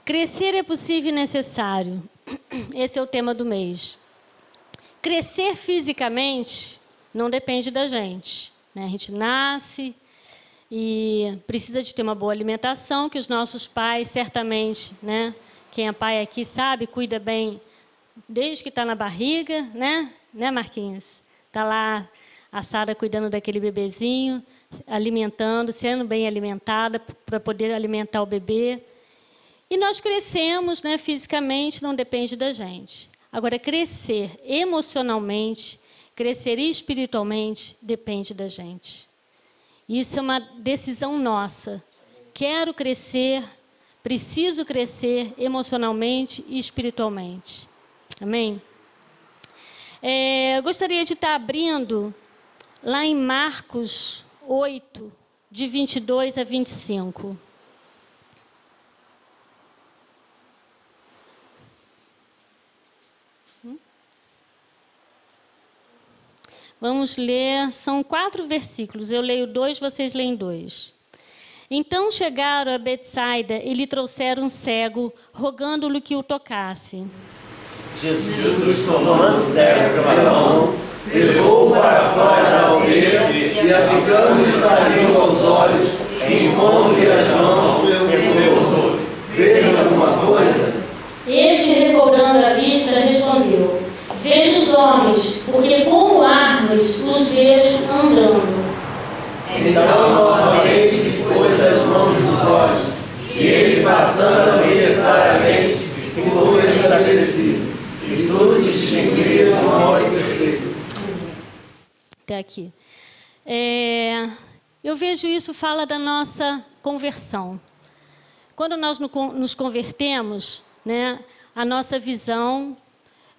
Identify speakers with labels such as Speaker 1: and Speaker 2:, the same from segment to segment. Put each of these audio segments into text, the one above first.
Speaker 1: Crescer é possível e necessário. Esse é o tema do mês. Crescer fisicamente não depende da gente, né? A gente nasce e precisa de ter uma boa alimentação, que os nossos pais, certamente, né? Quem é pai aqui sabe, cuida bem desde que está na barriga, né? Né, Marquinhos? Está lá a Sara cuidando daquele bebezinho, alimentando, sendo bem alimentada para poder alimentar o bebê. E nós crescemos, né, fisicamente, não depende da gente. Agora, crescer emocionalmente, crescer espiritualmente, depende da gente. Isso é uma decisão nossa. Quero crescer, preciso crescer emocionalmente e espiritualmente. Amém? Eu gostaria de estar abrindo lá em Marcos 8, de 22 a 25. Vamos ler, são 4 versículos, eu leio 2, vocês leem 2. Então chegaram a Betsaida e lhe trouxeram um cego, rogando-lhe que o tocasse.
Speaker 2: Jesus, tomando o cego pela mão, levou-o para fora da aldeia e, aplicando-lhe saliva aos olhos, impondo-lhe as mãos, perguntou: "Vês alguma coisa?"
Speaker 1: Este, recobrando a vista, respondeu: "Vejo os homens, porque como árvores os vejo andando."
Speaker 2: Então, novamente, pôs as mãos nos olhos, e ele, passando a ver claramente, ficou estabelecido, e tudo distinguia de modo perfeito.
Speaker 1: Até aqui. Eu vejo isso, fala da nossa conversão. Quando nós nos convertemos, né, a nossa visão,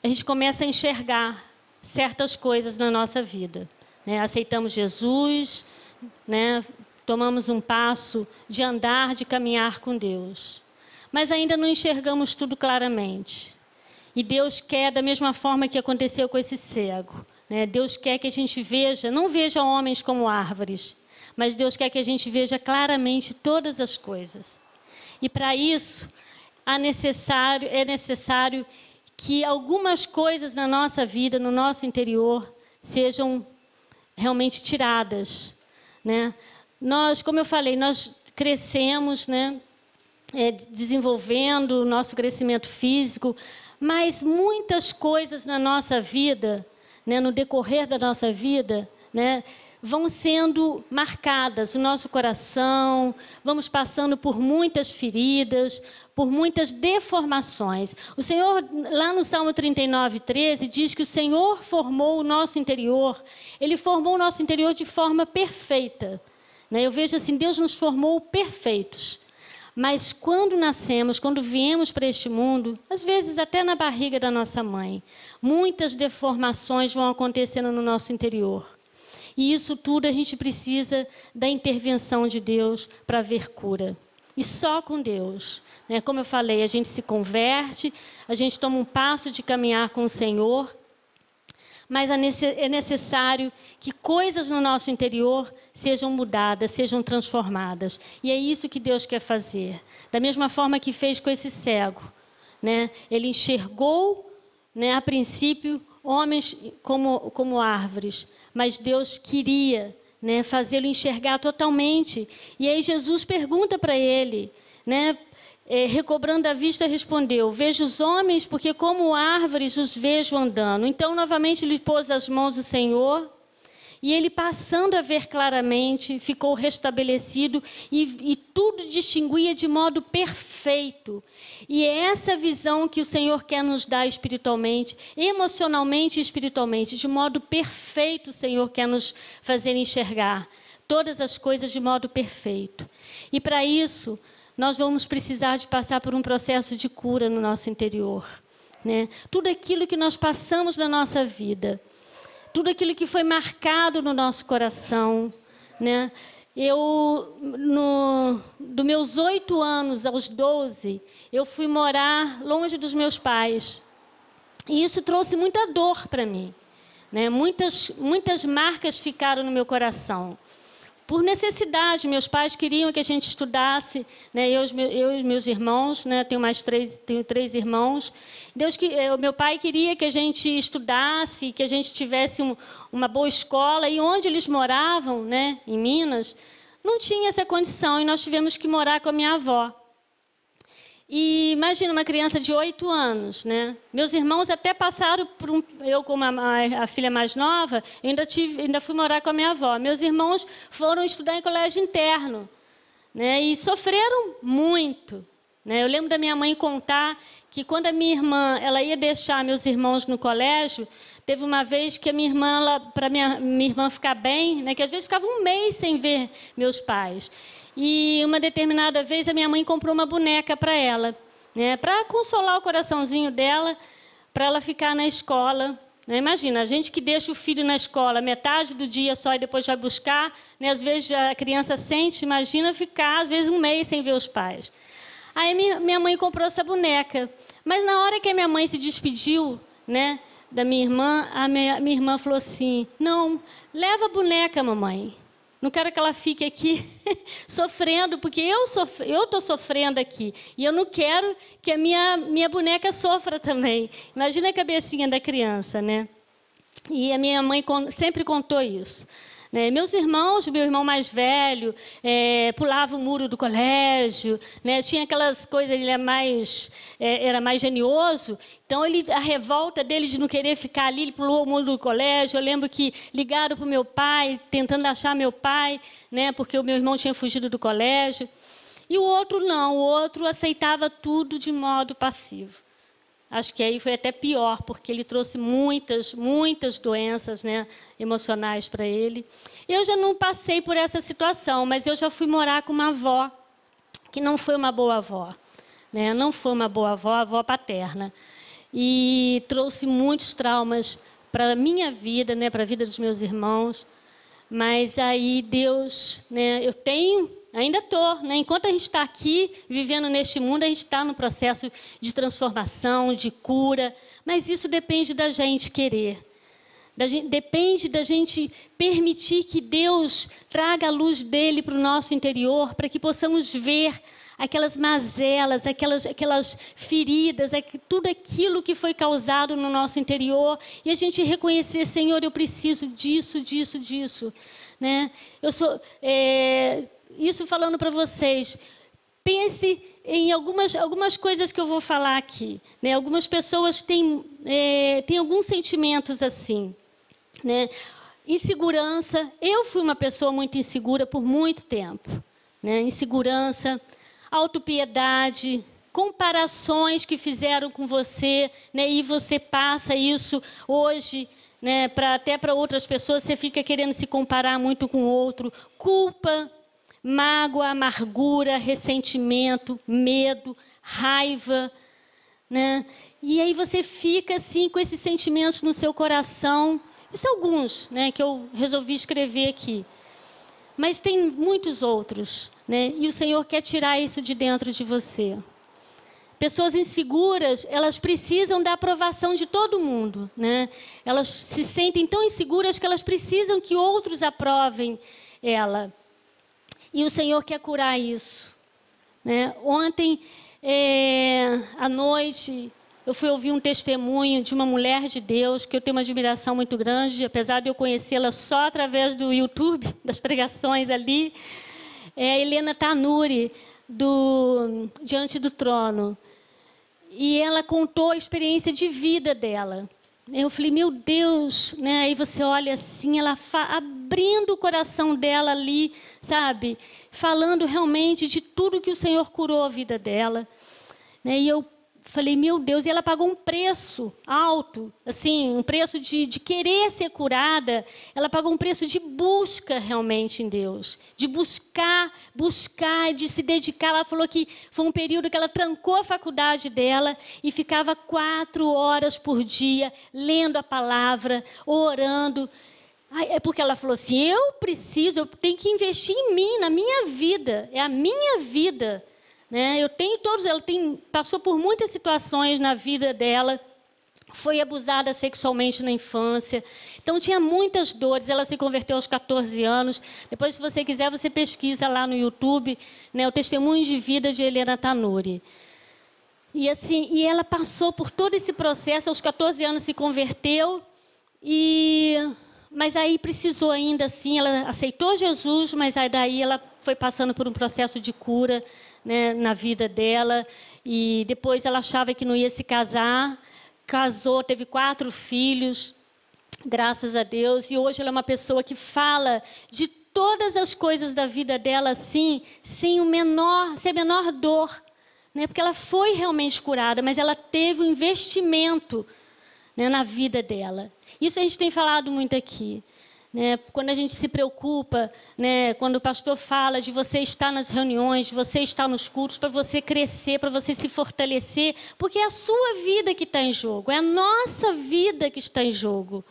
Speaker 1: a gente começa a enxergar certas coisas na nossa vida, né? Aceitamos Jesus, né? Tomamos um passo de andar, de caminhar com Deus. Mas ainda não enxergamos tudo claramente. E Deus quer, da mesma forma que aconteceu com esse cego, né? Deus quer que a gente veja, não veja homens como árvores, mas Deus quer que a gente veja claramente todas as coisas. E para isso, é necessário que algumas coisas na nossa vida, no nosso interior, sejam realmente tiradas, né? Nós, como eu falei, nós crescemos, né, desenvolvendo o nosso crescimento físico, mas muitas coisas na nossa vida, né, no decorrer da nossa vida, né, vão sendo marcadas no nosso coração, vamos passando por muitas feridas, por muitas deformações. O Senhor, lá no Salmo 39, 13, diz que o Senhor formou o nosso interior, Ele formou o nosso interior de forma perfeita. Né? Eu vejo assim, Deus nos formou perfeitos. Mas quando nascemos, quando viemos para este mundo, às vezes até na barriga da nossa mãe, muitas deformações vão acontecendo no nosso interior. E isso tudo a gente precisa da intervenção de Deus para ver cura. E só com Deus. Né? Como eu falei, a gente se converte, a gente toma um passo de caminhar com o Senhor, mas é necessário que coisas no nosso interior sejam mudadas, sejam transformadas. E é isso que Deus quer fazer. Da mesma forma que fez com esse cego. Né? Ele enxergou, né, a princípio, homens como árvores, mas Deus queria, né, fazê-lo enxergar totalmente. E aí Jesus pergunta para ele, né, recobrando a vista, respondeu: "Vejo os homens, porque como árvores os vejo andando." Então, novamente, lhe pôs as mãos do Senhor, e ele, passando a ver claramente, ficou restabelecido, e tudo distinguia de modo perfeito. E é essa visão que o Senhor quer nos dar espiritualmente, emocionalmente e espiritualmente. De modo perfeito, o Senhor quer nos fazer enxergar todas as coisas de modo perfeito. E para isso, nós vamos precisar de passar por um processo de cura no nosso interior. Né? Tudo aquilo que nós passamos na nossa vida, tudo aquilo que foi marcado no nosso coração, né? Dos meus 8 anos aos 12, eu fui morar longe dos meus pais. E isso trouxe muita dor para mim. Né? Muitas marcas ficaram no meu coração. por necessidade. Meus pais queriam que a gente estudasse, né? Eu e meus irmãos, né? Tenho 3 irmãos. Meu pai queria que a gente estudasse, que a gente tivesse uma boa escola. E onde eles moravam, né? Em Minas, não tinha essa condição. E nós tivemos que morar com a minha avó. E imagina uma criança de 8 anos, né? Meus irmãos até passaram por eu como a filha mais nova, ainda fui morar com a minha avó. Meus irmãos foram estudar em colégio interno, né? E sofreram muito, né? Eu lembro da minha mãe contar que quando a minha irmã ela ia deixar meus irmãos no colégio, teve uma vez que a minha irmã, para minha irmã ficar bem, né? Que às vezes ficava um mês sem ver meus pais. E uma determinada vez a minha mãe comprou uma boneca para ela, né, para consolar o coraçãozinho dela, para ela ficar na escola. Né? Imagina, a gente que deixa o filho na escola metade do dia só e depois vai buscar, né, às vezes a criança sente, imagina ficar às vezes um mês sem ver os pais. Aí minha mãe comprou essa boneca, mas na hora que a minha mãe se despediu, né, da minha irmã, a minha irmã falou assim: não, leva a boneca, mamãe. Não quero que ela fique aqui sofrendo, porque eu estou sofrendo aqui. E eu não quero que a minha boneca sofra também. Imagina a cabecinha da criança, né? E a minha mãe sempre contou isso. Né? Meus irmãos, meu irmão mais velho, pulava o muro do colégio, né? Tinha aquelas coisas, ele era mais genioso, então a revolta dele de não querer ficar ali, ele pulou o muro do colégio. Eu lembro que ligaram para o meu pai, tentando achar meu pai, né? Porque o meu irmão tinha fugido do colégio. E o outro não, o outro aceitava tudo de modo passivo. Acho que aí foi até pior, porque ele trouxe muitas doenças, né, emocionais para ele. Eu já não passei por essa situação, mas eu já fui morar com uma avó, que não foi uma boa avó. Né? Não foi uma boa avó, a avó paterna. E trouxe muitos traumas para a minha vida, né, para a vida dos meus irmãos. Mas aí Deus, né, ainda estou, né? Enquanto a gente está aqui, vivendo neste mundo, a gente está no processo de transformação, de cura, mas isso depende da gente querer. Depende da gente permitir que Deus traga a luz dele para o nosso interior, para que possamos ver aquelas mazelas, aquelas feridas, tudo aquilo que foi causado no nosso interior, e a gente reconhecer: Senhor, eu preciso disso. Né? Isso falando para vocês, pense em algumas coisas que eu vou falar aqui. Né? Algumas pessoas têm alguns sentimentos assim. Né? Insegurança. Eu fui uma pessoa muito insegura por muito tempo. Né? Insegurança, autopiedade, comparações que fizeram com você, né? E você passa isso hoje, né? Até para outras pessoas, você fica querendo se comparar muito com o outro. Culpa, mágoa, amargura, ressentimento, medo, raiva, né? E aí você fica assim com esses sentimentos no seu coração. Isso alguns, né, que eu resolvi escrever aqui. Mas tem muitos outros, né? E o Senhor quer tirar isso de dentro de você. Pessoas inseguras, elas precisam da aprovação de todo mundo, né? Elas se sentem tão inseguras que elas precisam que outros aprovem ela. E o Senhor quer curar isso. Né? Ontem, à noite, eu fui ouvir um testemunho de uma mulher de Deus, que eu tenho uma admiração muito grande, apesar de eu conhecê-la só através do YouTube, das pregações ali. É a Helena Tanuri, Diante do Trono. E ela contou a experiência de vida dela. Eu falei: meu Deus, né? Aí você olha assim, ela abrindo o coração dela ali, sabe? Falando realmente de tudo que o Senhor curou a vida dela. Né? E eu falei: meu Deus, e ela pagou um preço alto, assim, um preço de querer ser curada. Ela pagou um preço de busca realmente em Deus, de buscar, de se dedicar. Ela falou que foi um período que ela trancou a faculdade dela e ficava 4 horas por dia lendo a palavra, orando. É porque ela falou assim: eu tenho que investir em mim, na minha vida, é a minha vida. Né? Ela passou por muitas situações na vida dela, foi abusada sexualmente na infância. Então, tinha muitas dores. Ela se converteu aos 14 anos. Depois, se você quiser, você pesquisa lá no YouTube, né, o testemunho de vida de Helena Tanuri. E, assim, e ela passou por todo esse processo. Aos 14 anos se converteu. Mas aí precisou ainda assim, ela aceitou Jesus, mas aí daí ela foi passando por um processo de cura, né, na vida dela. E depois ela achava que não ia se casar. Casou, teve 4 filhos, graças a Deus. E hoje ela é uma pessoa que fala de todas as coisas da vida dela assim, sem a menor dor. Né? Porque ela foi realmente curada, mas ela teve um investimento, né, na vida dela. Isso a gente tem falado muito aqui. Né? Quando a gente se preocupa, né, quando o pastor fala de você estar nas reuniões, de você estar nos cultos, para você crescer, para você se fortalecer, porque é a sua vida que está em jogo, é a nossa vida que está em jogo.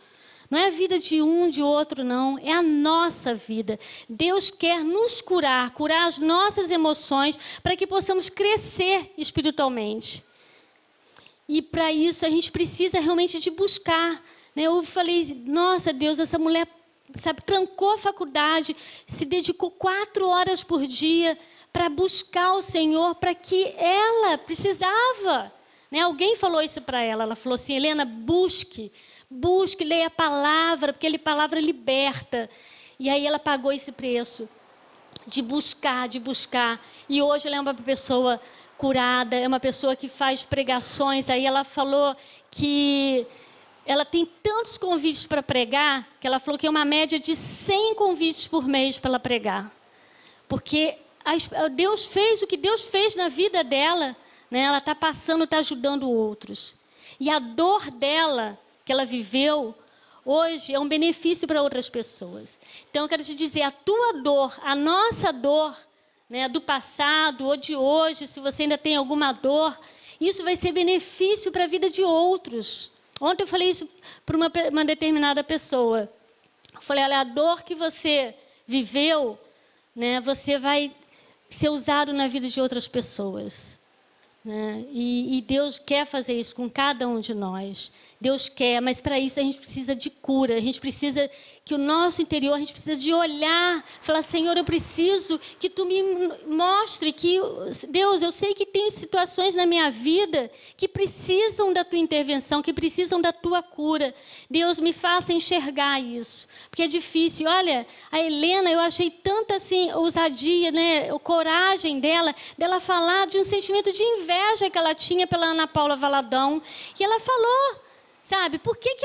Speaker 1: Não é a vida de um, de outro, não. É a nossa vida. Deus quer nos curar, curar as nossas emoções, para que possamos crescer espiritualmente. E para isso a gente precisa realmente de buscar. Eu falei, nossa Deus, essa mulher, sabe, trancou a faculdade, se dedicou 4 horas por dia para buscar o Senhor, para que ela precisava. Alguém falou isso para ela. Ela falou assim, Helena, busque, leia a palavra, porque a palavra liberta. E aí ela pagou esse preço de buscar. E hoje ela é uma pessoa curada, é uma pessoa que faz pregações. Aí ela falou que ela tem tantos convites para pregar, que ela falou que é uma média de 100 convites por mês para ela pregar. Porque Deus fez o que Deus fez na vida dela, né? Ela está passando, está ajudando outros. E a dor dela, que ela viveu, hoje é um benefício para outras pessoas. Então, eu quero te dizer, a tua dor, a nossa dor, né, do passado ou de hoje, se você ainda tem alguma dor, isso vai ser benefício para a vida de outros. Ontem eu falei isso para uma determinada pessoa. Eu falei, olha, a dor que você viveu, né, você vai ser usado na vida de outras pessoas. Né? E Deus quer fazer isso com cada um de nós. Deus quer, mas para isso a gente precisa de cura. A gente precisa que o nosso interior, a gente precisa de olhar, falar, Senhor, eu preciso que Tu me mostre que, Deus, eu sei que tem situações na minha vida que precisam da Tua intervenção, que precisam da Tua cura. Deus, me faça enxergar isso, porque é difícil. Olha, a Helena, eu achei tanta assim, ousadia, né, a coragem dela falar de um sentimento de inveja que ela tinha pela Ana Paula Valadão. E ela falou, sabe, por que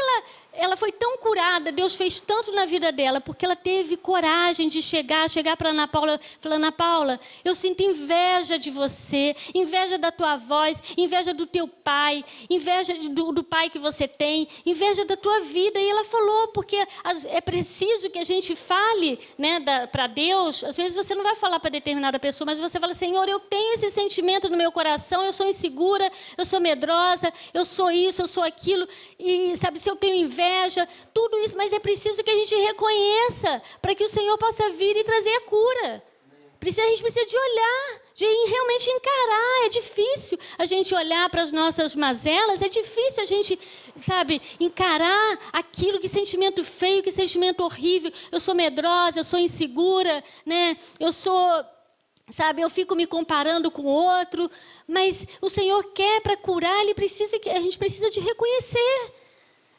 Speaker 1: ela foi tão curada, Deus fez tanto na vida dela, porque ela teve coragem de chegar para Ana Paula, falar, Ana Paula, eu sinto inveja de você, inveja da tua voz, inveja do teu pai, inveja do pai que você tem, inveja da tua vida. E ela falou, porque é preciso que a gente fale, né, para Deus. Às vezes você não vai falar para determinada pessoa, mas você fala, Senhor, eu tenho esse sentimento no meu coração, eu sou insegura, eu sou medrosa, eu sou isso, eu sou aquilo, e sabe, se eu tenho inveja, tudo isso, mas é preciso que a gente reconheça para que o Senhor possa vir e trazer a cura. A gente precisa de olhar, de realmente encarar. É difícil a gente olhar para as nossas mazelas, é difícil a gente, sabe, encarar aquilo, que sentimento feio, que sentimento horrível. Eu sou medrosa, eu sou insegura, né? Eu sou, sabe, eu fico me comparando com o outro, mas o Senhor quer para curar, a gente precisa de reconhecer.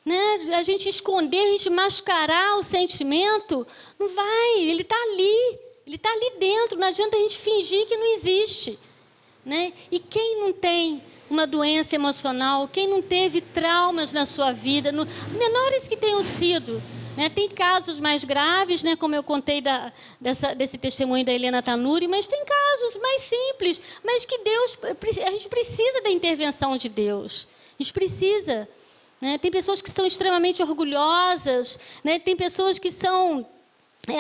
Speaker 1: Né? A gente esconder, a gente mascarar o sentimento, não vai, ele está ali dentro, não adianta a gente fingir que não existe. Né? E quem não tem uma doença emocional, quem não teve traumas na sua vida, menores que tenham sido, né? Tem casos mais graves, né? Como eu contei desse testemunho da Helena Tanuri, mas tem casos mais simples, mas que a gente precisa da intervenção de Deus, a gente precisa. Né? Tem pessoas que são extremamente orgulhosas, né? Tem pessoas que são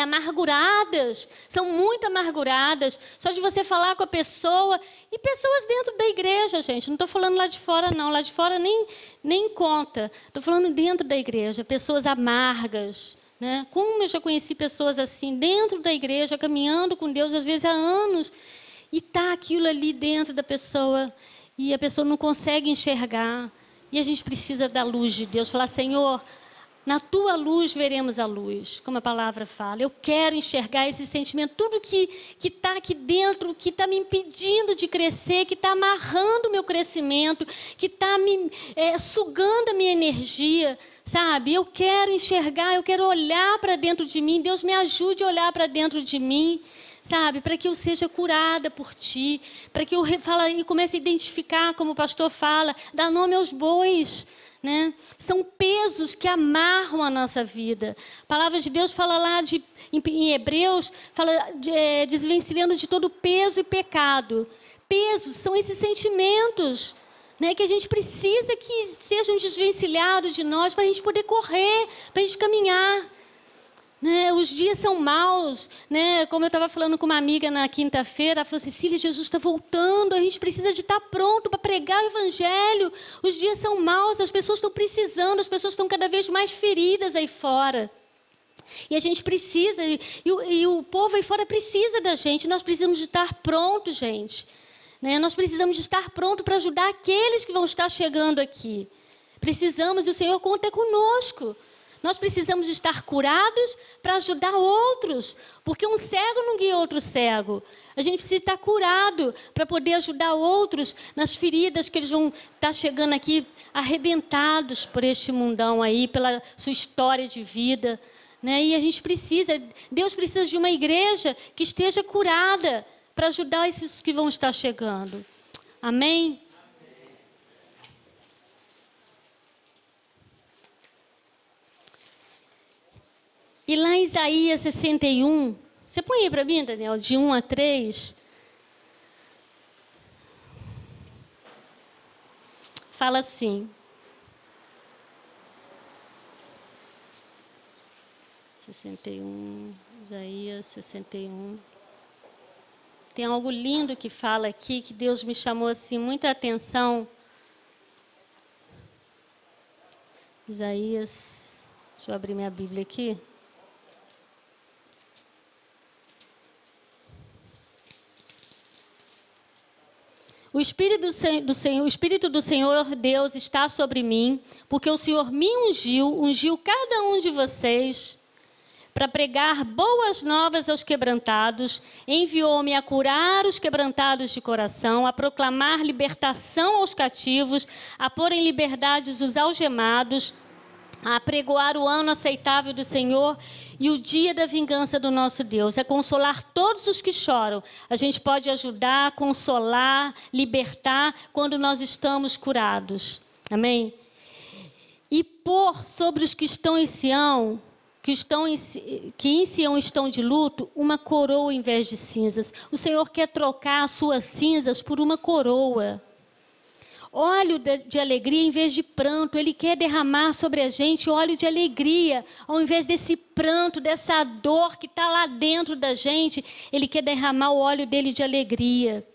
Speaker 1: amarguradas, são muito amarguradas. Só de você falar com a pessoa, e pessoas dentro da igreja, gente, não estou falando lá de fora, não, lá de fora nem conta. Estou falando dentro da igreja, pessoas amargas. Né? Como eu já conheci pessoas assim, dentro da igreja, caminhando com Deus, às vezes há anos, e está aquilo ali dentro da pessoa, e a pessoa não consegue enxergar. E a gente precisa da luz de Deus. Falar, Senhor, na tua luz veremos a luz, como a palavra fala. Eu quero enxergar esse sentimento, tudo que está aqui dentro, que está me impedindo de crescer, que está amarrando o meu crescimento, que está sugando a minha energia, sabe? Eu quero enxergar, eu quero olhar para dentro de mim. Deus me ajude a olhar para dentro de mim, sabe? Para que eu seja curada por Ti, para que eu comece a identificar, como o pastor fala, dar nome aos bois, né? São pesos que amarram a nossa vida. A palavra de Deus fala lá em Hebreus, fala desvencilhando de todo peso e pecado. Pesos são esses sentimentos, né, que a gente precisa que sejam desvencilhados de nós para a gente poder correr, para a gente caminhar. Né, os dias são maus, né? Como eu estava falando com uma amiga na quinta-feira, ela falou, Cecília, Jesus está voltando, a gente precisa de estar pronto para pregar o evangelho. Os dias são maus, as pessoas estão precisando, as pessoas estão cada vez mais feridas aí fora. E a gente precisa, e o povo aí fora precisa da gente, nós precisamos de estar prontos, gente. Né? Nós precisamos de estar prontos para ajudar aqueles que vão estar chegando aqui. Precisamos, e o Senhor conta conosco. Nós precisamos estar curados para ajudar outros, porque um cego não guia outro cego. A gente precisa estar curado para poder ajudar outros nas feridas que eles vão estar chegando aqui arrebentados por este mundão aí, pela sua história de vida. Né? E a gente precisa, Deus precisa de uma igreja que esteja curada para ajudar esses que vão estar chegando. Amém? E lá em Isaías 61, você põe aí para mim, Daniel, de 1 a 3. Fala assim. 61, Isaías 61. Tem algo lindo que fala aqui, que Deus me chamou assim, muita atenção. Isaías, deixa eu abrir minha Bíblia aqui. O Espírito do Senhor Deus está sobre mim, porque o Senhor me ungiu cada um de vocês para pregar boas novas aos quebrantados, enviou-me a curar os quebrantados de coração, a proclamar libertação aos cativos, a pôr em liberdade os algemados, a apregoar o ano aceitável do Senhor e o dia da vingança do nosso Deus, a consolar todos os que choram. A gente pode ajudar, consolar, libertar quando nós estamos curados. Amém? E pôr sobre os que estão em Sião, que em Sião estão de luto, uma coroa em vez de cinzas. O Senhor quer trocar as suas cinzas por uma coroa. Óleo de alegria em vez de pranto. Ele quer derramar sobre a gente óleo de alegria. Ao invés desse pranto, dessa dor que está lá dentro da gente, Ele quer derramar o óleo dele de alegria.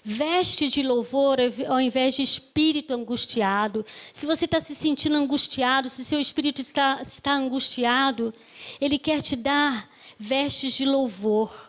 Speaker 1: Veste de louvor ao invés de espírito angustiado. Se você está se sentindo angustiado, se seu espírito está angustiado, Ele quer te dar vestes de louvor.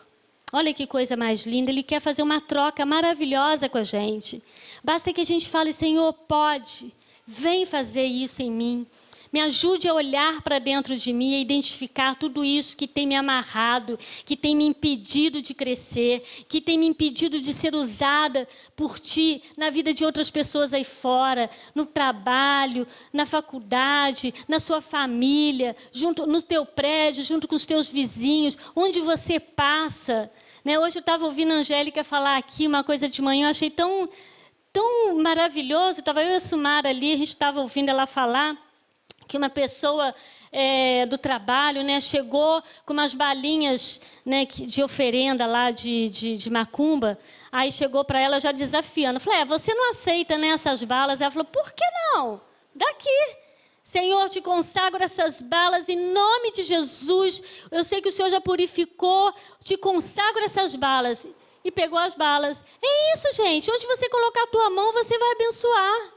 Speaker 1: Olha que coisa mais linda, Ele quer fazer uma troca maravilhosa com a gente. Basta que a gente fale, Senhor, pode, vem fazer isso em mim. Me ajude a olhar para dentro de mim e identificar tudo isso que tem me amarrado, que tem me impedido de crescer, que tem me impedido de ser usada por Ti na vida de outras pessoas aí fora, no trabalho, na faculdade, na sua família, junto no teu prédio, junto com os teus vizinhos, onde você passa. Né? Hoje eu estava ouvindo a Angélica falar aqui uma coisa de manhã, eu achei tão maravilhoso. Estava eu e a Sumara ali, a gente estava ouvindo ela falar que uma pessoa do trabalho, né, chegou com umas balinhas, né, de oferenda lá de macumba. Aí chegou para ela já desafiando. Eu falei, você não aceita, né, essas balas? Ela falou, por que não? Daqui. Senhor, te consagro essas balas em nome de Jesus. Eu sei que o Senhor já purificou. Te consagro essas balas. E pegou as balas. É isso, gente. Onde você colocar a tua mão, você vai abençoar.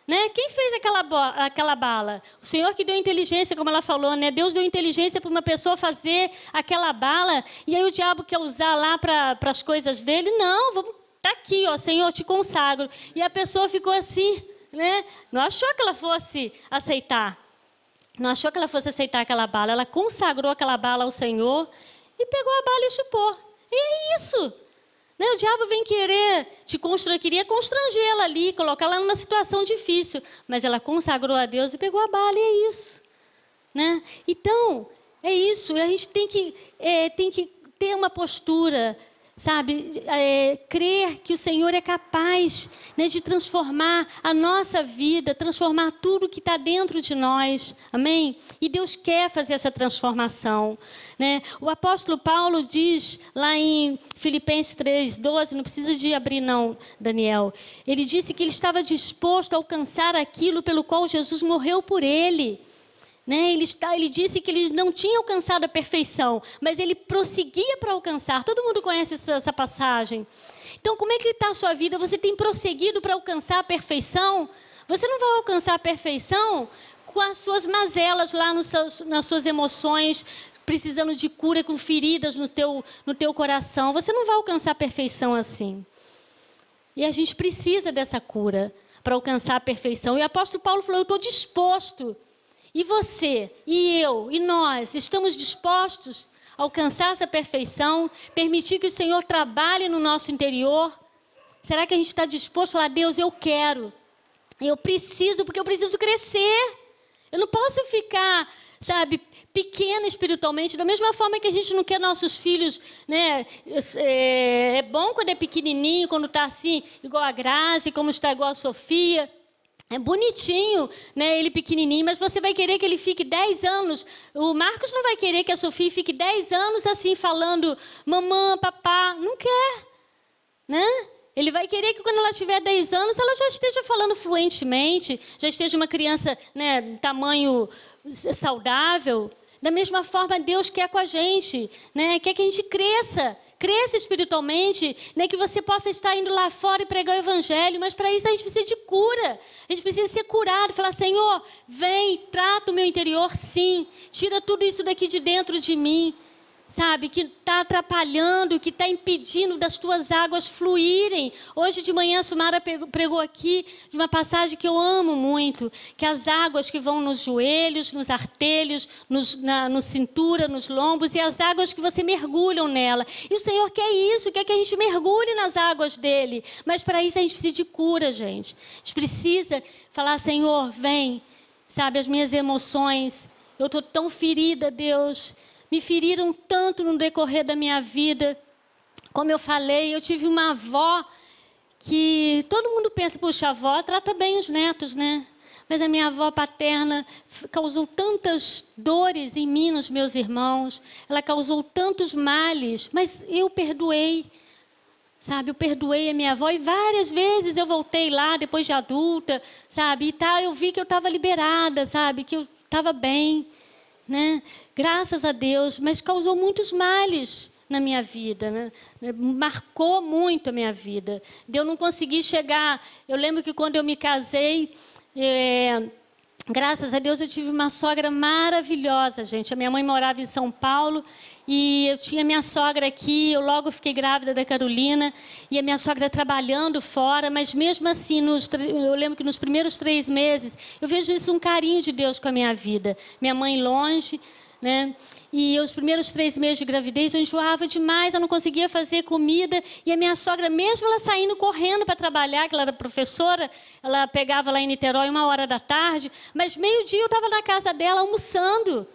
Speaker 1: Né? Quem fez aquela bala? O Senhor que deu inteligência, como ela falou, né? Deus deu inteligência para uma pessoa fazer aquela bala, e aí o diabo quer usar lá para as coisas dele. Não, tá aqui, ó, Senhor, te consagro. E a pessoa ficou assim, né? Não achou que ela fosse aceitar. Não achou que ela fosse aceitar aquela bala. Ela consagrou aquela bala ao Senhor e pegou a bala e chupou. E é isso. Né? O diabo vem querer queria constrangê-la ali, colocá-la numa situação difícil. Mas ela consagrou a Deus e pegou a bala, e é isso. Né? Então, é isso. A gente tem que ter uma postura, sabe? Crer que o Senhor é capaz, né, de transformar a nossa vida, transformar tudo que está dentro de nós. Amém? E Deus quer fazer essa transformação. Né? O apóstolo Paulo diz lá em Filipenses 3:12, não precisa de abrir não, Daniel. Ele disse que ele estava disposto a alcançar aquilo pelo qual Jesus morreu por ele. Né? Ele disse que ele não tinha alcançado a perfeição, mas ele prosseguia para alcançar. Todo mundo conhece essa passagem. Então, como é que está a sua vida? Você tem prosseguido para alcançar a perfeição? Você não vai alcançar a perfeição com as suas mazelas lá nas suas emoções, precisando de cura, com feridas no teu coração. Você não vai alcançar a perfeição assim. E a gente precisa dessa cura para alcançar a perfeição. E o apóstolo Paulo falou, eu estou disposto. E você, e eu, e nós, estamos dispostos a alcançar essa perfeição, permitir que o Senhor trabalhe no nosso interior? Será que a gente está disposto a falar, Deus, eu quero, eu preciso, porque eu preciso crescer. Eu não posso ficar, sabe, pequena espiritualmente, da mesma forma que a gente não quer nossos filhos, né? É bom quando é pequenininho, quando está assim, igual a Grazi, como está igual a Sofia. É bonitinho, né, ele pequenininho, mas você vai querer que ele fique 10 anos. O Marcos não vai querer que a Sofia fique 10 anos assim, falando mamãe, papá. Não quer, né? Ele vai querer que quando ela tiver 10 anos, ela já esteja falando fluentemente, já esteja uma criança, né, tamanho saudável. Da mesma forma, Deus quer com a gente, né? Quer que a gente cresça espiritualmente, né? Que você possa estar indo lá fora e pregar o evangelho, mas para isso a gente precisa de cura. A gente precisa ser curado, falar, Senhor, vem, trata o meu interior, sim. Tira tudo isso daqui de dentro de mim, sabe? Que está atrapalhando, que está impedindo das tuas águas fluírem. Hoje de manhã a Sumara pregou aqui de uma passagem que eu amo muito, que as águas que vão nos joelhos, nos artelhos, no cintura, nos lombos, e as águas que você mergulham nela. E o Senhor quer isso, quer que a gente mergulhe nas águas dele. Mas para isso a gente precisa de cura, gente. A gente precisa falar, Senhor, vem, sabe, as minhas emoções, eu estou tão ferida, Deus. Me feriram tanto no decorrer da minha vida. Como eu falei, eu tive uma avó que todo mundo pensa, puxa, a avó trata bem os netos, né? Mas a minha avó paterna causou tantas dores em mim, nos meus irmãos. Ela causou tantos males, mas eu perdoei. Sabe, eu perdoei a minha avó e várias vezes eu voltei lá, depois de adulta, sabe? E tá, eu vi que eu estava liberada, sabe? Que eu estava bem. Né? Graças a Deus, mas causou muitos males na minha vida, né? Marcou muito a minha vida. Eu não consegui chegar. Eu lembro que quando eu me casei, graças a Deus eu tive uma sogra maravilhosa, gente. A minha mãe morava em São Paulo e eu tinha minha sogra aqui. Eu logo fiquei grávida da Carolina e a minha sogra trabalhando fora, mas mesmo assim, eu lembro que nos primeiros 3 meses, eu vejo isso um carinho de Deus com a minha vida. Minha mãe longe, né? E os primeiros 3 meses de gravidez eu enjoava demais, eu não conseguia fazer comida. E a minha sogra, mesmo ela saindo correndo para trabalhar, que ela era professora, ela pegava lá em Niterói 1h da tarde, mas meio-dia eu estava na casa dela almoçando.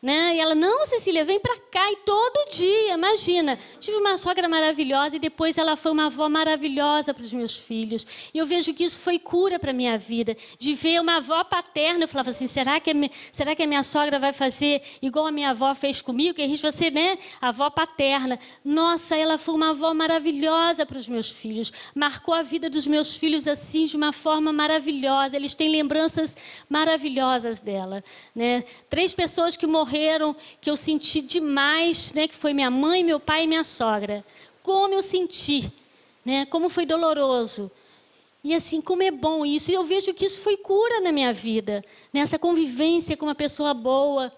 Speaker 1: Né? E ela, não, Cecília, vem para cá. E todo dia, imagina, tive uma sogra maravilhosa e depois ela foi uma avó maravilhosa para os meus filhos. E eu vejo que isso foi cura para a minha vida, de ver uma avó paterna. Eu falava assim, será que a minha sogra vai fazer igual a minha avó fez comigo? Que a gente vai ser, né, avó paterna. Nossa, ela foi uma avó maravilhosa para os meus filhos. Marcou a vida dos meus filhos assim, de uma forma maravilhosa. Eles têm lembranças maravilhosas dela. Né? 3 pessoas que morreram, que eu senti demais, né, que foi minha mãe, meu pai e minha sogra. Como eu senti, né, como foi doloroso. E assim, como é bom isso. E eu vejo que isso foi cura na minha vida. Né, essa convivência com uma pessoa boa.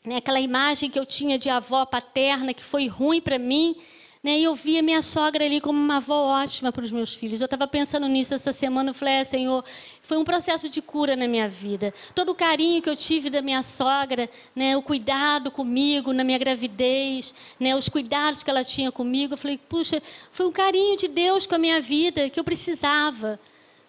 Speaker 1: Né, aquela imagem que eu tinha de avó paterna, que foi ruim para mim. né? E eu via minha sogra ali como uma avó ótima para os meus filhos. Eu estava pensando nisso essa semana, eu falei, Senhor, foi um processo de cura na minha vida. Todo o carinho que eu tive da minha sogra, né? O cuidado comigo na minha gravidez, né? Os cuidados que ela tinha comigo, eu falei, puxa, foi um carinho de Deus com a minha vida que eu precisava,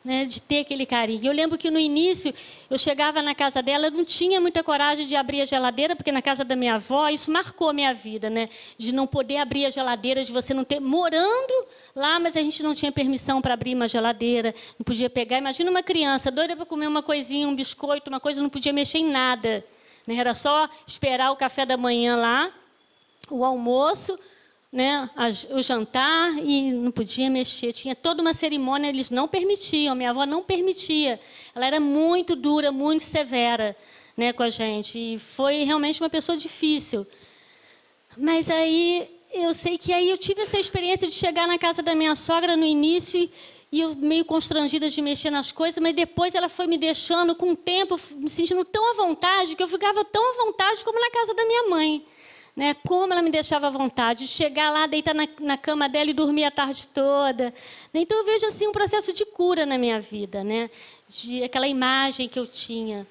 Speaker 1: né, de ter aquele carinho. Eu lembro que no início, eu chegava na casa dela, eu não tinha muita coragem de abrir a geladeira, porque na casa da minha avó, isso marcou a minha vida, né? De não poder abrir a geladeira, de você não ter... Morando lá, mas a gente não tinha permissão para abrir uma geladeira, não podia pegar. Imagina uma criança doida para comer uma coisinha, um biscoito, uma coisa, não podia mexer em nada, né? Era só esperar o café da manhã lá, o almoço, né, o jantar, e não podia mexer. Tinha toda uma cerimônia, eles não permitiam, minha avó não permitia. Ela era muito dura, muito severa, né, com a gente. E foi realmente uma pessoa difícil. Mas aí, eu sei que aí eu tive essa experiência de chegar na casa da minha sogra no início, e eu meio constrangida de mexer nas coisas, mas depois ela foi me deixando, com o tempo, me sentindo tão à vontade, que eu ficava tão à vontade como na casa da minha mãe. Né, como ela me deixava à vontade de chegar lá, deitar na cama dela e dormir a tarde toda. Então, eu vejo assim um processo de cura na minha vida, né, de aquela imagem que eu tinha.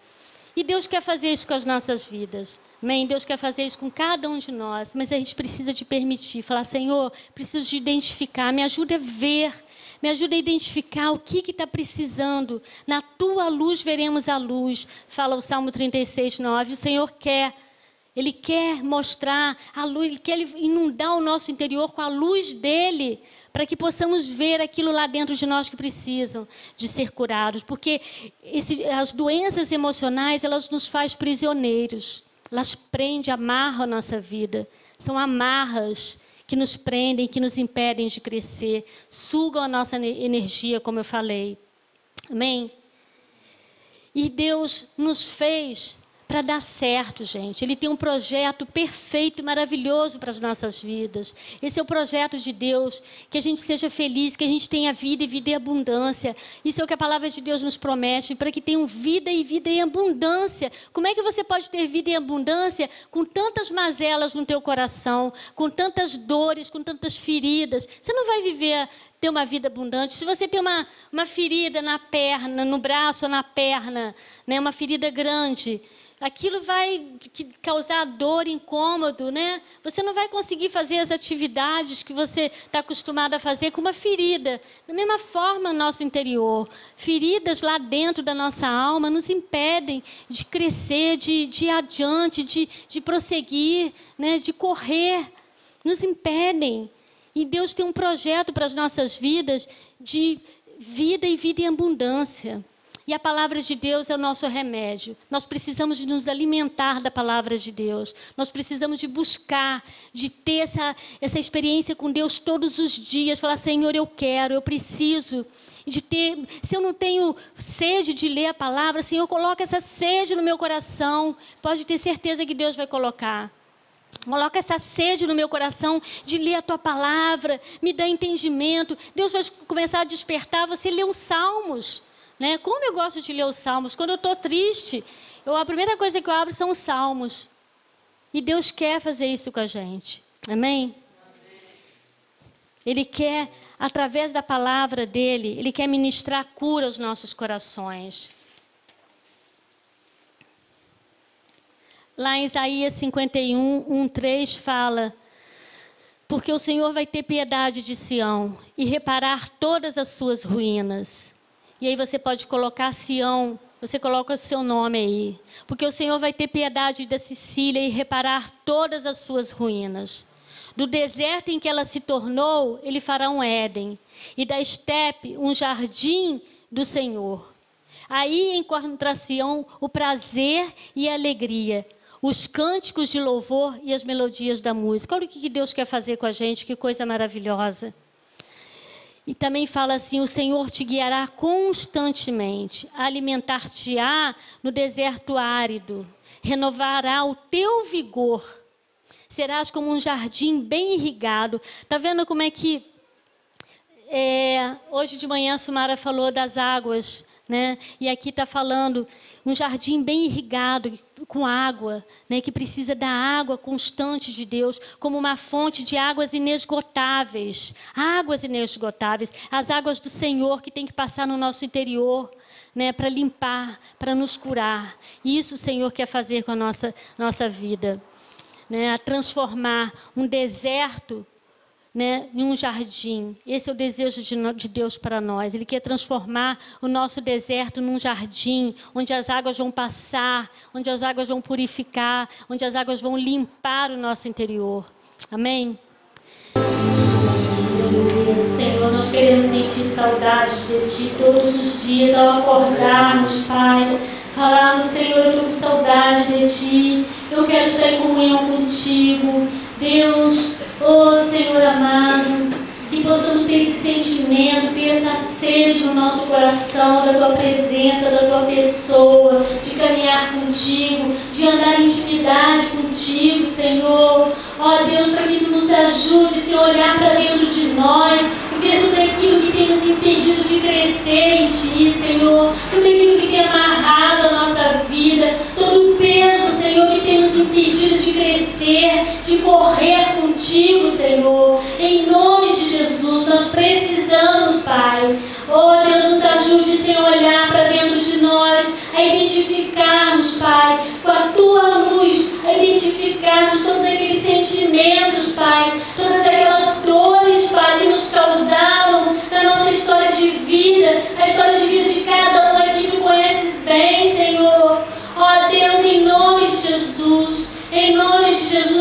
Speaker 1: E Deus quer fazer isso com as nossas vidas. Amém? Deus quer fazer isso com cada um de nós, mas a gente precisa de permitir. Falar, Senhor, preciso de identificar, me ajuda a ver, me ajuda a identificar o que está precisando. Na tua luz veremos a luz, fala o Salmo 36, 9. O Senhor quer... Ele quer mostrar a luz, Ele quer inundar o nosso interior com a luz dEle, para que possamos ver aquilo lá dentro de nós que precisam de ser curados. Porque as doenças emocionais, elas nos fazem prisioneiros. Elas prendem, amarram a nossa vida. São amarras que nos prendem, que nos impedem de crescer. Sugam a nossa energia, como eu falei. Amém? E Deus nos fez... para dar certo, gente. Ele tem um projeto perfeito e maravilhoso para as nossas vidas. Esse é o projeto de Deus, que a gente seja feliz, que a gente tenha vida e vida em abundância. Isso é o que a palavra de Deus nos promete, para que tenham vida e vida em abundância. Como é que você pode ter vida em abundância com tantas mazelas no teu coração, com tantas dores, com tantas feridas? Você não vai ter uma vida abundante. Se você tem uma ferida na perna, no braço ou na perna, né, uma ferida grande, aquilo vai causar dor, incômodo, né? Você não vai conseguir fazer as atividades que você está acostumado a fazer com uma ferida. Da mesma forma, no nosso interior, feridas lá dentro da nossa alma nos impedem de crescer, de ir adiante, de prosseguir, né? De correr. Nos impedem. E Deus tem um projeto para as nossas vidas de vida e vida em abundância. E a palavra de Deus é o nosso remédio. Nós precisamos de nos alimentar da palavra de Deus. Nós precisamos de buscar, de ter essa experiência com Deus todos os dias. Falar, Senhor, eu quero, eu preciso. De ter, se eu não tenho sede de ler a palavra, Senhor, coloca essa sede no meu coração. Pode ter certeza que Deus vai colocar. Coloca essa sede no meu coração de ler a tua palavra. Me dá entendimento. Deus vai começar a despertar você ler os salmos. Né? Como eu gosto de ler os salmos. Quando eu estou triste, a primeira coisa que eu abro são os salmos. E Deus quer fazer isso com a gente. Amém? Ele quer, através da palavra dele, Ele quer ministrar cura aos nossos corações. Lá em Isaías 51, 1:3 fala: porque o Senhor vai ter piedade de Sião e reparar todas as suas ruínas. E aí você pode colocar Sião, você coloca o seu nome aí. Porque o Senhor vai ter piedade da Sicília e reparar todas as suas ruínas. Do deserto em que ela se tornou, Ele fará um Éden. E da estepe, um jardim do Senhor. Aí encontrar-se-ão o prazer e a alegria, os cânticos de louvor e as melodias da música. Olha o que Deus quer fazer com a gente, que coisa maravilhosa. E também fala assim, o Senhor te guiará constantemente, alimentar-te-á no deserto árido, renovará o teu vigor, serás como um jardim bem irrigado. Está vendo como é que Hoje de manhã a Sumara falou das águas, né? E aqui está falando um jardim bem irrigado com água, né? Que precisa da água constante de Deus, como uma fonte de águas inesgotáveis. Águas inesgotáveis, as águas do Senhor que tem que passar no nosso interior, né? Para limpar, para nos curar. Isso o Senhor quer fazer com a nossa vida, né? A transformar um deserto, né, em um jardim. Esse é o desejo de Deus para nós. Ele quer transformar o nosso deserto num jardim, onde as águas vão passar, onde as águas vão purificar, onde as águas vão limpar o nosso interior. Amém? Senhor, nós queremos sentir saudade de Ti todos os dias ao acordarmos, Pai. Falarmos, Senhor, eu estou com saudade de Ti, eu quero estar em comunhão contigo. Deus, Senhor amado, que possamos ter esse sentimento, ter essa sede no nosso coração, da Tua presença, da Tua pessoa, de caminhar contigo, de andar em intimidade contigo, Senhor. Deus, para que Tu nos ajude, Senhor, olhar para dentro de nós e ver tudo aquilo que tem nos impedido de crescer em Ti, Senhor, tudo aquilo que tem amarrado a nossa vida, todo o peso, Senhor, que tem nos impedido de crescer, de correr contigo, Senhor. Em nome de Jesus, nós precisamos, Pai. Deus, nos ajude, Senhor, a olhar para dentro de nós, a identificarmos, Pai, com a Tua luz, a identificarmos todos aqueles sentimentos, Pai, todas aquelas dores, Pai, que nos causaram na nossa história de vida, a história de vida de cada um aqui, Tu conheces bem, Senhor. Deus, em nome de Jesus,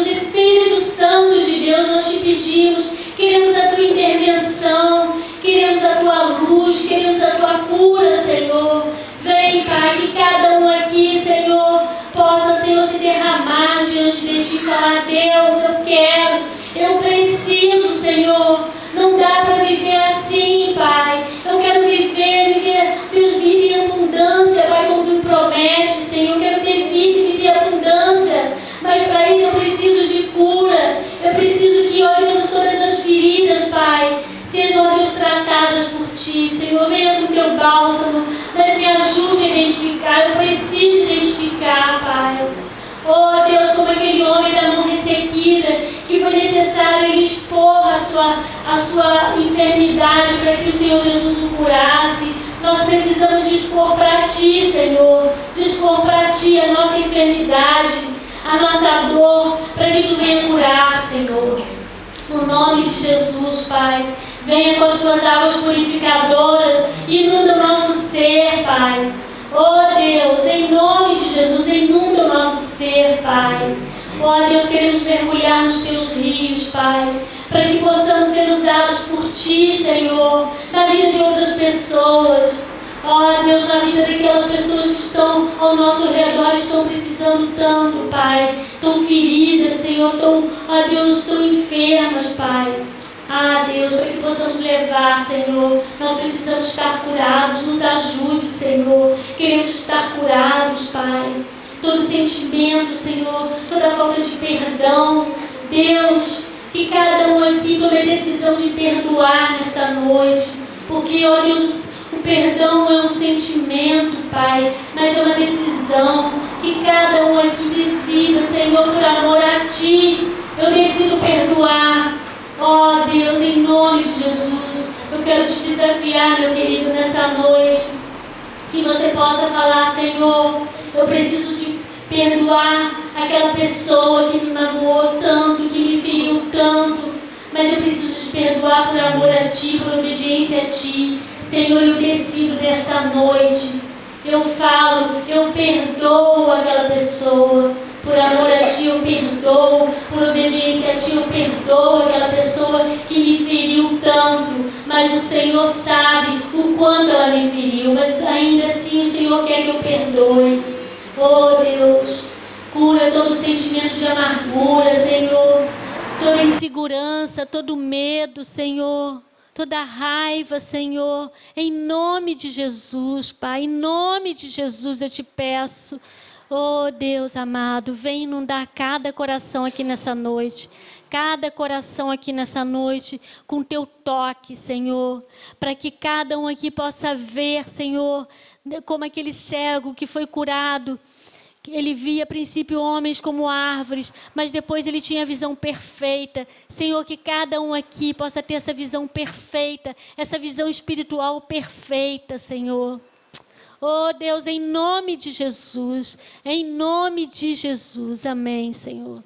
Speaker 1: Espírito Santo de Deus, nós Te pedimos, queremos a Tua intervenção, queremos a Tua luz, queremos a Tua cura, Senhor. Vem, Pai, que cada um aqui, Senhor, possa, Senhor, se derramar diante de Ti e falar: Deus, eu quero, eu preciso, Senhor. Não dá para viver assim, Pai. Eu quero viver em abundância, Pai, como Tu prometes, Senhor. Eu quero ter vida e viver em abundância. Mas para isso eu preciso de cura. Eu preciso que, ó Deus, todas as feridas, Pai, sejam, ó Deus, tratadas por Ti, Senhor. Venha com Teu bálsamo, mas me ajude a identificar. Eu preciso identificar, Pai. Deus, como aquele homem da mão ressequida, que foi necessário ele expor a sua enfermidade para que o Senhor Jesus o curasse. Nós precisamos dispor para Ti, Senhor, dispor para Ti a nossa enfermidade, a nossa dor, para que Tu venha curar, Senhor. No nome de Jesus, Pai, venha com as Tuas águas purificadoras, inunda o nosso ser, Pai. Deus, em nome de Jesus, inunda o nosso ser, Pai. Deus, queremos mergulhar nos Teus rios, Pai, para que possamos ser usados por Ti, Senhor, na vida de outras pessoas. Deus, na vida daquelas pessoas que estão ao nosso redor, estão precisando tanto, Pai, estão feridas, Senhor, estão enfermas, Pai. Deus, para que possamos levar, Senhor, nós precisamos estar curados, nos ajude, Senhor, queremos estar curados, Pai. Todo sentimento, Senhor, toda falta de perdão, Deus, que cada um aqui tome a decisão de perdoar nesta noite, porque, ó Deus, o perdão não é um sentimento, Pai, mas é uma decisão que cada um aqui decida, Senhor, por amor a Ti. Eu decido perdoar. Deus, em nome de Jesus, eu quero Te desafiar, meu querido, nessa noite, que você possa falar: Senhor, eu preciso Te perdoar aquela pessoa que me magoou tanto, que me feriu tanto, mas eu preciso Te perdoar por amor a Ti, por obediência a Ti. Senhor, eu decido desta noite, eu falo, eu perdoo aquela pessoa. Por amor a Ti eu perdoo, por obediência a Ti eu perdoo aquela pessoa que me feriu tanto, mas o Senhor sabe o quanto ela me feriu, mas ainda assim o Senhor quer que eu perdoe. Deus, cura todo sentimento de amargura, Senhor, toda insegurança, todo medo, Senhor, toda raiva, Senhor, em nome de Jesus, Pai, em nome de Jesus eu Te peço. Deus amado, vem inundar cada coração aqui nessa noite. cada coração aqui nessa noite com teu toque, Senhor, para que cada um aqui possa ver, Senhor, como aquele cego que foi curado. Ele via a princípio homens como árvores, mas depois ele tinha a visão perfeita. Senhor, que cada um aqui possa ter essa visão perfeita, essa visão espiritual perfeita, Senhor. Oh Deus, em nome de Jesus, amém, Senhor.